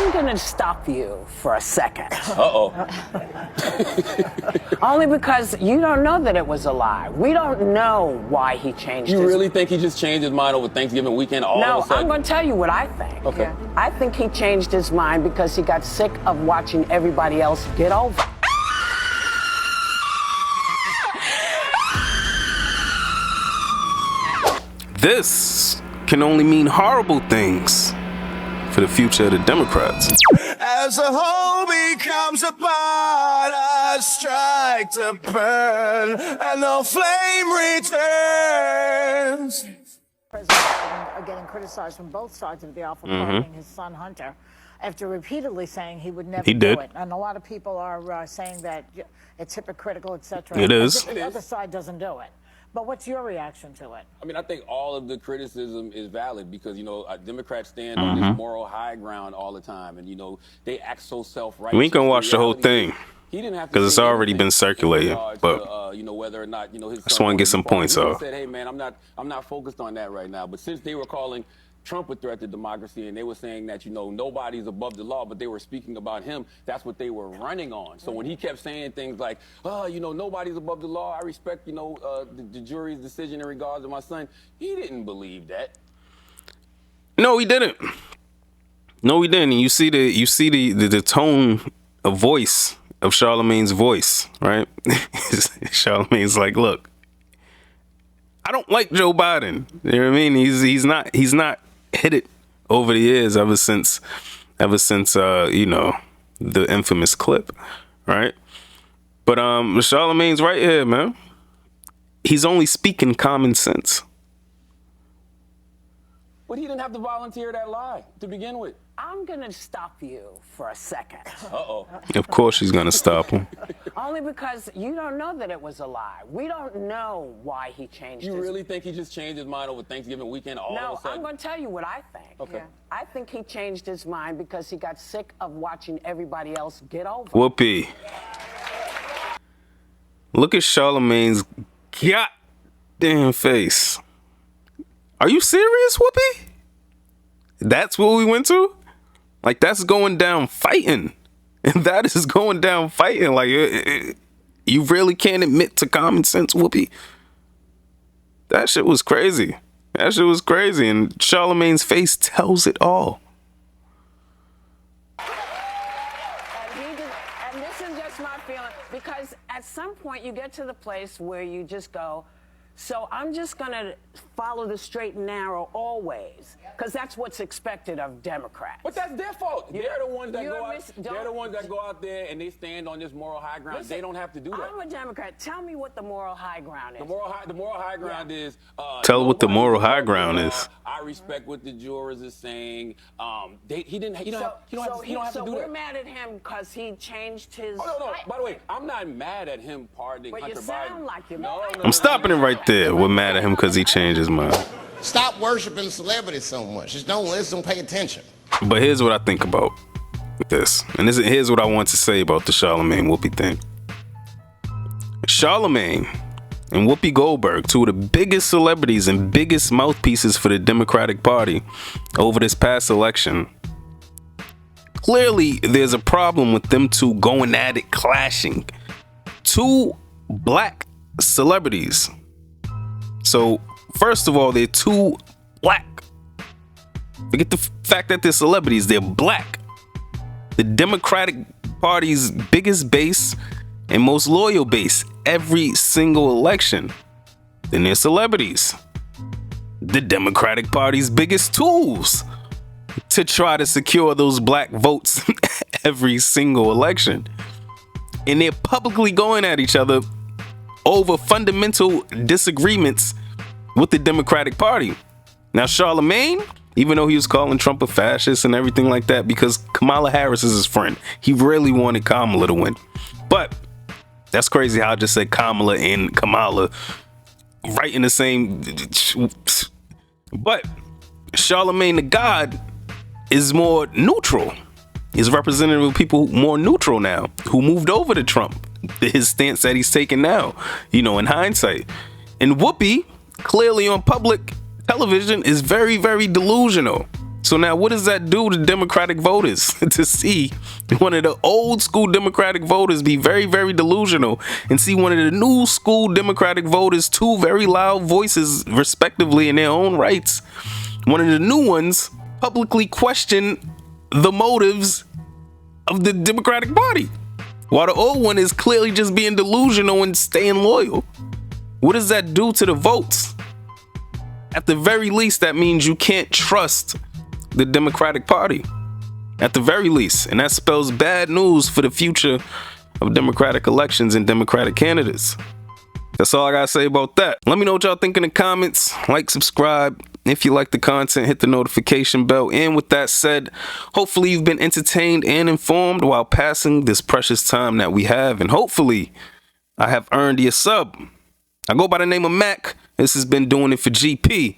I'm going to stop you for a second. Uh-oh. Only because you don't know that it was a lie. We don't know why he changed his mind. You really think he just changed his mind over Thanksgiving weekend all of a sudden? No, I'm going to tell you what I think. Okay. Yeah. I think he changed his mind because he got sick of watching everybody else get over. This can only mean horrible things for the future of the Democrats. As the whole becomes a part, I strike to burn, and the flame returns. President Biden are getting criticized from both sides of the aisle for pardoning his son Hunter after repeatedly saying he would never do it. And a lot of people are saying that it's hypocritical, etc. It is. The other side doesn't do it. But what's your reaction to it? I mean, I think all of the criticism is valid because, you know, Democrats stand on this moral high ground all the time. And, you know, they act so self-righteous. We ain't gonna watch the whole thing He didn't have to because it's already been circulating. But you know, whether or not, you know, his I just want to get some points off. He said, hey, man, I'm not focused on that right now. But since they were calling Trump a threat to democracy, and they were saying that, you know, nobody's above the law, but they were speaking about him. That's what they were running on. So when he kept saying things like, oh, you know, nobody's above the law, I respect, you know, the jury's decision in regards to my son, he didn't believe that. No, he didn't. No, he didn't. And you see the tone of voice of Charlemagne's voice, right? Charlemagne's like, look, I don't like Joe Biden. You know what I mean? He's not hit it over the years ever since you know, the infamous clip, right? But Charlemagne's right here, man. He's only speaking common sense. But he didn't have to volunteer that lie to begin with. I'm going to stop you for a second. Uh-oh. Of course she's gonna stop him. Only because you don't know that it was a lie. We don't know why he changed his mind. You really think he just changed his mind over Thanksgiving weekend all of a No, sudden? I'm going to tell you what I think. Okay. I think he changed his mind because he got sick of watching everybody else get over. Whoopi. Look at Charlemagne's goddamn face. Are you serious, Whoopi? That's what we went to? Like, that's going down fighting. And that is going down fighting. Like, you really can't admit to common sense, Whoopi. That shit was crazy. That shit was crazy. And Charlemagne's face tells it all. And this is just my feeling, because at some point you get to the place where you just go, so I'm just going to follow the straight and narrow always, because that's what's expected of Democrats. But that's their fault. They're the ones that They're the ones that go out there and they stand on this moral high ground. Listen, they don't have to do that. I'm a Democrat. Tell me what the moral high ground is. The moral high ground is. Tell what the moral high ground is. I respect what the jurors are saying. He don't have to do that. So we're mad at him because he changed his. Oh, no. By the way, I'm not mad at him pardoning But Hunter you sound Biden. like you're No, mad. I'm stopping it right there. We're mad at him because he changed his mind. Stop worshiping celebrities so much. Just don't listen, pay attention. But here's what I think about this. And here's what I want to say about the Charlemagne Whoopi thing. Charlemagne and Whoopi Goldberg, two of the biggest celebrities and biggest mouthpieces for the Democratic Party over this past election. Clearly, there's a problem with them two going at it, clashing. Two black celebrities. So, first of all, they're two black. Forget the fact that they're celebrities, they're black. The Democratic Party's biggest base and most loyal base every single election. Then they're celebrities. The Democratic Party's biggest tools to try to secure those black votes every single election. And they're publicly going at each other over fundamental disagreements with the Democratic Party. Now, Charlemagne, even though he was calling Trump a fascist and everything like that, because Kamala Harris is his friend, he really wanted Kamala to win. But that's crazy how I just said Kamala and Kamala right in the same. But Charlemagne the God is more neutral. He's representative of people more neutral now, who moved over to Trump. His stance that he's taking now, you know, in hindsight. And Whoopi, clearly on public television, is very, very delusional. So now what does that do to Democratic voters to see one of the old school Democratic voters be very, very delusional and see one of the new school Democratic voters, two very loud voices respectively in their own rights, one of the new ones publicly question the motives of the Democratic Party, while the old one is clearly just being delusional and staying loyal? What does that do to the votes? At the very least, that means you can't trust the Democratic Party. At the very least. And that spells bad news for the future of Democratic elections and Democratic candidates. That's all I gotta say about that. Let me know what y'all think in the comments. Like, subscribe. If you like the content, hit the notification bell. And with that said, hopefully you've been entertained and informed while passing this precious time that we have. And hopefully I have earned your sub. I go by the name of Mac. This has been Doing It for GP.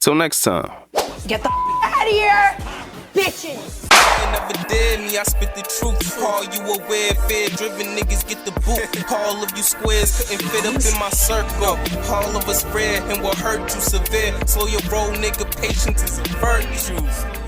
Till next time. Get the out of here, bitches. Never did me, I spit the truth. Call you aware, fear-driven niggas get the boot. All of you squares couldn't fit up in my circle. All of us rare and will hurt you severe. Slow your roll, nigga, patience is a virtue.